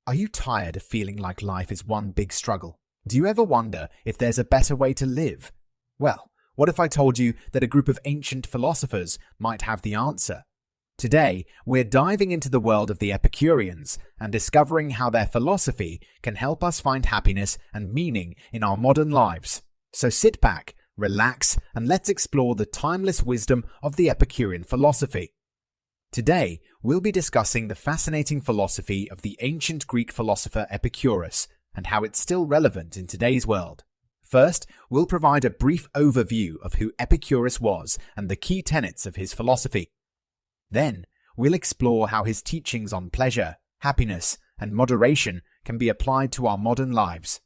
Are you tired of feeling like life is one big struggle? Do you ever wonder if there's a better way to live? Well, what if I told you that a group of ancient philosophers might have the answer? Today, we're diving into the world of the Epicureans and discovering how their philosophy can help us find happiness and meaning in our modern lives. So sit back, relax, and let's explore the timeless wisdom of the Epicurean philosophy. Today, we'll be discussing the fascinating philosophy of the ancient Greek philosopher Epicurus and how it's still relevant in today's world. First, we'll provide a brief overview of who Epicurus was and the key tenets of his philosophy. Then, we'll explore how his teachings on pleasure, happiness, and moderation can be applied to our modern lives.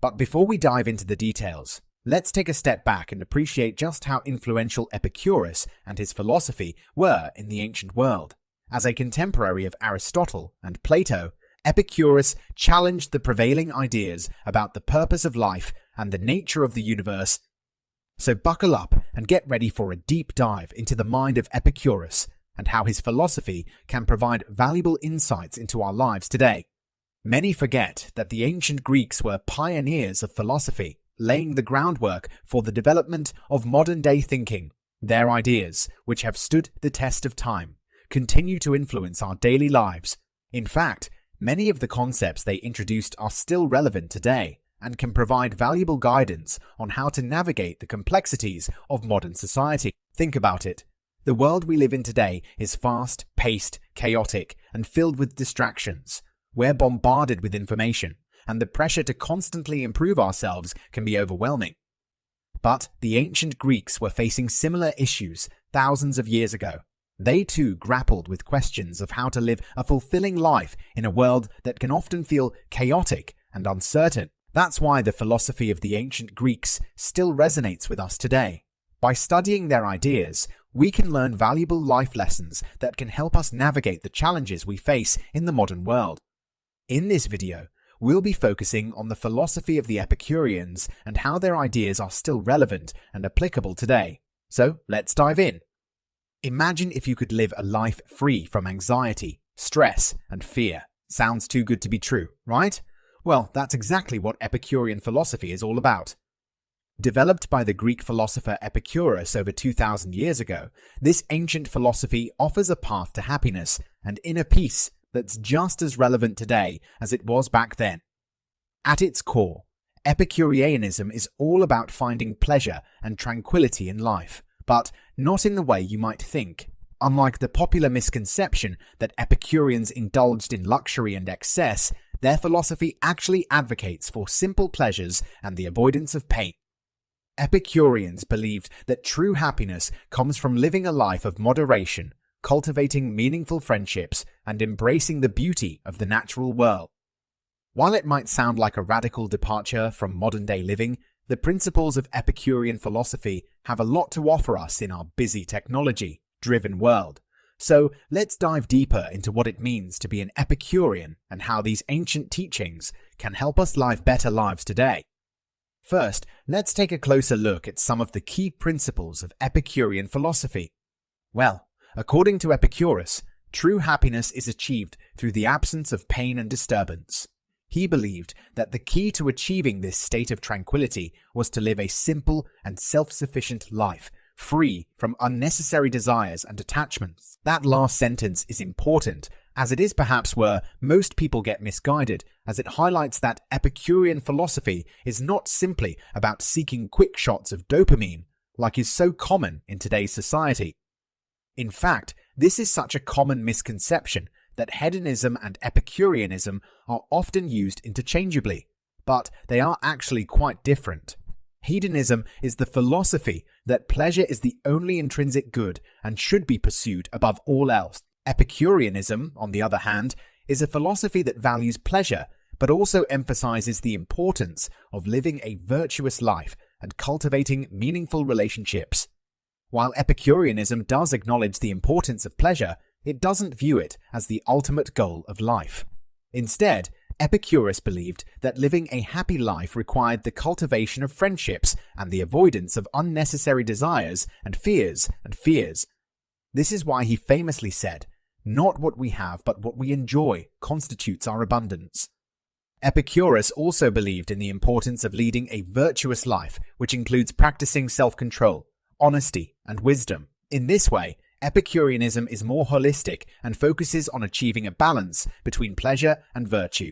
But before we dive into the details, let's take a step back and appreciate just how influential Epicurus and his philosophy were in the ancient world. As a contemporary of Aristotle and Plato, Epicurus challenged the prevailing ideas about the purpose of life and the nature of the universe. So buckle up and get ready for a deep dive into the mind of Epicurus and how his philosophy can provide valuable insights into our lives today. Many forget that the ancient Greeks were pioneers of philosophy, laying the groundwork for the development of modern-day thinking. Their ideas, which have stood the test of time, continue to influence our daily lives. In fact, many of the concepts they introduced are still relevant today and can provide valuable guidance on how to navigate the complexities of modern society. Think about it. The world we live in today is fast-paced, chaotic, and filled with distractions. We're bombarded with information, and the pressure to constantly improve ourselves can be overwhelming. But the ancient Greeks were facing similar issues thousands of years ago. They too grappled with questions of how to live a fulfilling life in a world that can often feel chaotic and uncertain. That's why the philosophy of the ancient Greeks still resonates with us today. By studying their ideas, we can learn valuable life lessons that can help us navigate the challenges we face in the modern world. In this video, we'll be focusing on the philosophy of the Epicureans and how their ideas are still relevant and applicable today. So let's dive in. Imagine if you could live a life free from anxiety, stress, and fear. Sounds too good to be true, right? Well, that's exactly what Epicurean philosophy is all about. Developed by the Greek philosopher Epicurus over 2,000 years ago, this ancient philosophy offers a path to happiness and inner peace that's just as relevant today as it was back then. At its core, Epicureanism is all about finding pleasure and tranquility in life, but not in the way you might think. Unlike the popular misconception that Epicureans indulged in luxury and excess, their philosophy actually advocates for simple pleasures and the avoidance of pain. Epicureans believed that true happiness comes from living a life of moderation, cultivating meaningful friendships, and embracing the beauty of the natural world. While it might sound like a radical departure from modern-day living, the principles of Epicurean philosophy have a lot to offer us in our busy technology-driven world. So let's dive deeper into what it means to be an Epicurean and how these ancient teachings can help us live better lives today. First, let's take a closer look at some of the key principles of Epicurean philosophy. Well, according to Epicurus, true happiness is achieved through the absence of pain and disturbance. He believed that the key to achieving this state of tranquility was to live a simple and self-sufficient life, free from unnecessary desires and attachments. That last sentence is important, as it is perhaps where most people get misguided, as it highlights that Epicurean philosophy is not simply about seeking quick shots of dopamine, like is so common in today's society. In fact, this is such a common misconception that hedonism and Epicureanism are often used interchangeably, but they are actually quite different. Hedonism is the philosophy that pleasure is the only intrinsic good and should be pursued above all else. Epicureanism, on the other hand, is a philosophy that values pleasure, but also emphasizes the importance of living a virtuous life and cultivating meaningful relationships. While Epicureanism does acknowledge the importance of pleasure, it doesn't view it as the ultimate goal of life. Instead, Epicurus believed that living a happy life required the cultivation of friendships and the avoidance of unnecessary desires and fears. This is why he famously said, Not what we have, but what we enjoy constitutes our abundance. Epicurus also believed in the importance of leading a virtuous life, which includes practicing self-control, honesty, and wisdom. In this way, Epicureanism is more holistic and focuses on achieving a balance between pleasure and virtue.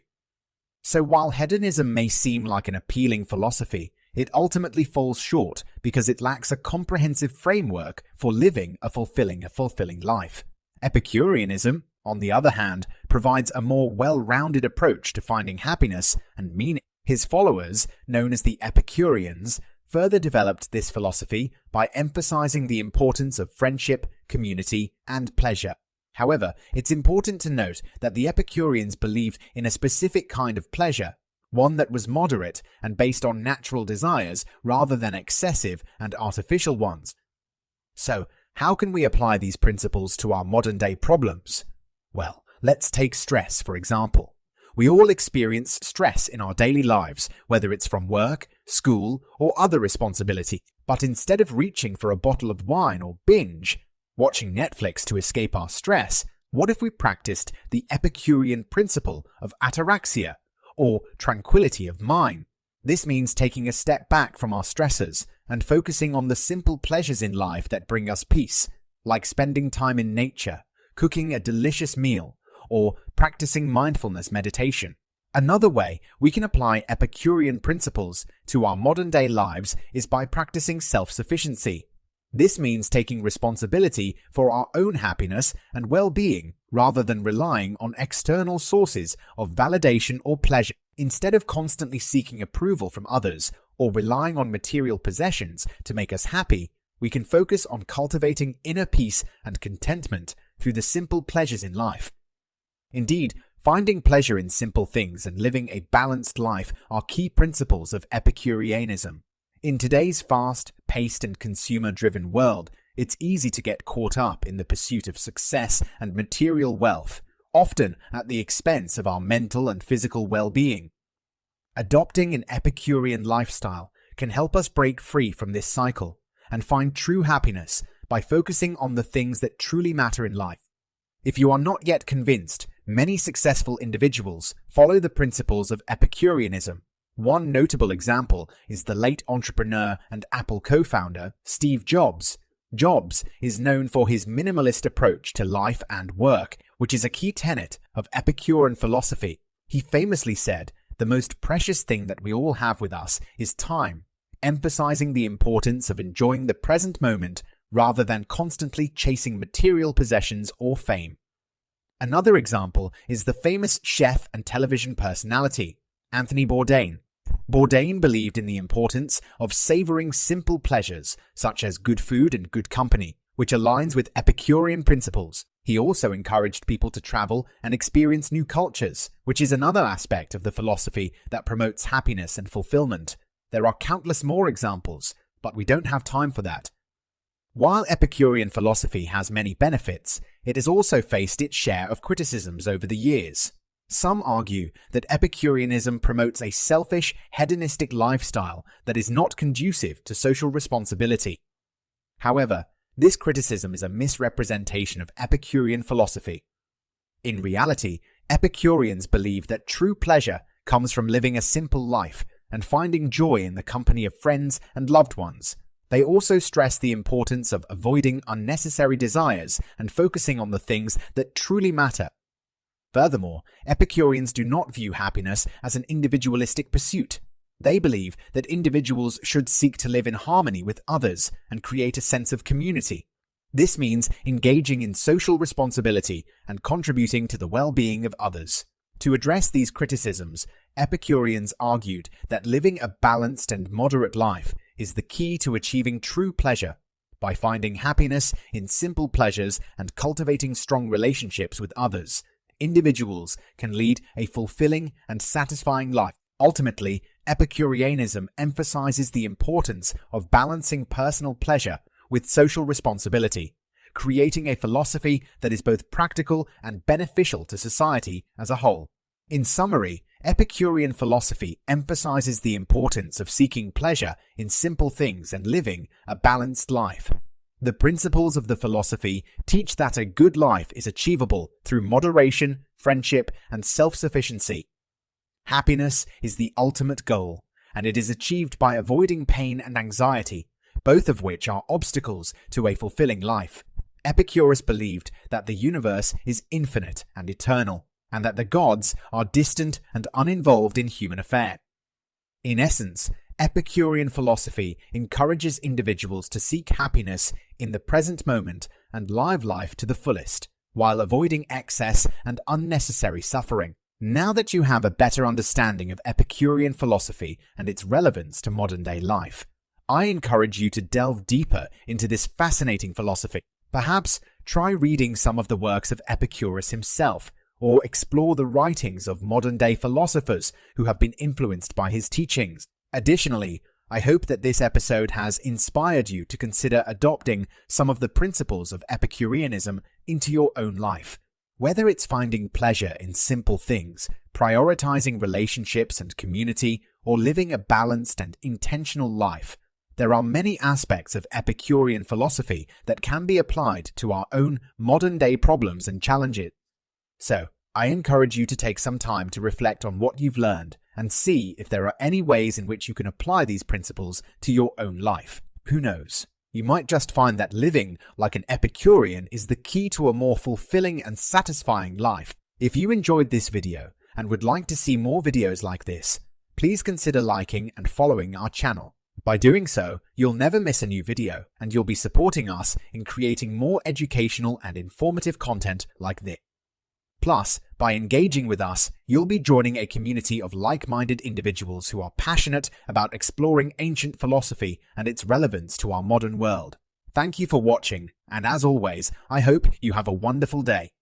So while hedonism may seem like an appealing philosophy, it ultimately falls short because it lacks a comprehensive framework for living a fulfilling life. Epicureanism, on the other hand, provides a more well-rounded approach to finding happiness and meaning. His followers, known as the Epicureans, further developed this philosophy by emphasizing the importance of friendship, community, and pleasure. However, it's important to note that the Epicureans believed in a specific kind of pleasure, one that was moderate and based on natural desires rather than excessive and artificial ones. So, how can we apply these principles to our modern-day problems? Well, let's take stress, for example. We all experience stress in our daily lives, whether it's from work, school, or other responsibility. But instead of reaching for a bottle of wine or binge, watching Netflix to escape our stress, what if we practiced the Epicurean principle of ataraxia, or tranquility of mind? This means taking a step back from our stressors and focusing on the simple pleasures in life that bring us peace, like spending time in nature, cooking a delicious meal, or practicing mindfulness meditation. Another way we can apply Epicurean principles to our modern-day lives is by practicing self-sufficiency. This means taking responsibility for our own happiness and well-being rather than relying on external sources of validation or pleasure. Instead of constantly seeking approval from others or relying on material possessions to make us happy, we can focus on cultivating inner peace and contentment through the simple pleasures in life. Indeed, finding pleasure in simple things and living a balanced life are key principles of Epicureanism. In today's fast-paced and consumer-driven world, it's easy to get caught up in the pursuit of success and material wealth, often at the expense of our mental and physical well-being. Adopting an Epicurean lifestyle can help us break free from this cycle and find true happiness by focusing on the things that truly matter in life. If you are not yet convinced, many successful individuals follow the principles of Epicureanism. One notable example is the late entrepreneur and Apple co-founder, Steve Jobs. Jobs is known for his minimalist approach to life and work, which is a key tenet of Epicurean philosophy. He famously said, "The most precious thing that we all have with us is time," emphasizing the importance of enjoying the present moment rather than constantly chasing material possessions or fame. Another example is the famous chef and television personality, Anthony Bourdain. Bourdain believed in the importance of savoring simple pleasures, such as good food and good company, which aligns with Epicurean principles. He also encouraged people to travel and experience new cultures, which is another aspect of the philosophy that promotes happiness and fulfillment. There are countless more examples, but we don't have time for that. While Epicurean philosophy has many benefits, it has also faced its share of criticisms over the years. Some argue that Epicureanism promotes a selfish, hedonistic lifestyle that is not conducive to social responsibility. However, this criticism is a misrepresentation of Epicurean philosophy. In reality, Epicureans believe that true pleasure comes from living a simple life and finding joy in the company of friends and loved ones. They also stress the importance of avoiding unnecessary desires and focusing on the things that truly matter. Furthermore, Epicureans do not view happiness as an individualistic pursuit. They believe that individuals should seek to live in harmony with others and create a sense of community. This means engaging in social responsibility and contributing to the well-being of others. To address these criticisms, Epicureans argued that living a balanced and moderate life is the key to achieving true pleasure. By finding happiness in simple pleasures and cultivating strong relationships with others, individuals can lead a fulfilling and satisfying life. Ultimately, Epicureanism emphasizes the importance of balancing personal pleasure with social responsibility, creating a philosophy that is both practical and beneficial to society as a whole. In summary, Epicurean philosophy emphasizes the importance of seeking pleasure in simple things and living a balanced life. The principles of the philosophy teach that a good life is achievable through moderation, friendship, and self-sufficiency. Happiness is the ultimate goal, and it is achieved by avoiding pain and anxiety, both of which are obstacles to a fulfilling life. Epicurus believed that the universe is infinite and eternal, and that the gods are distant and uninvolved in human affairs. In essence, Epicurean philosophy encourages individuals to seek happiness in the present moment and live life to the fullest, while avoiding excess and unnecessary suffering. Now that you have a better understanding of Epicurean philosophy and its relevance to modern-day life, I encourage you to delve deeper into this fascinating philosophy. Perhaps try reading some of the works of Epicurus himself, or explore the writings of modern-day philosophers who have been influenced by his teachings. Additionally, I hope that this episode has inspired you to consider adopting some of the principles of Epicureanism into your own life. Whether it's finding pleasure in simple things, prioritizing relationships and community, or living a balanced and intentional life, there are many aspects of Epicurean philosophy that can be applied to our own modern-day problems and challenges. So, I encourage you to take some time to reflect on what you've learned and see if there are any ways in which you can apply these principles to your own life. Who knows? You might just find that living like an Epicurean is the key to a more fulfilling and satisfying life. If you enjoyed this video and would like to see more videos like this, please consider liking and following our channel. By doing so, you'll never miss a new video, and you'll be supporting us in creating more educational and informative content like this. Plus, by engaging with us, you'll be joining a community of like-minded individuals who are passionate about exploring ancient philosophy and its relevance to our modern world. Thank you for watching, and as always, I hope you have a wonderful day.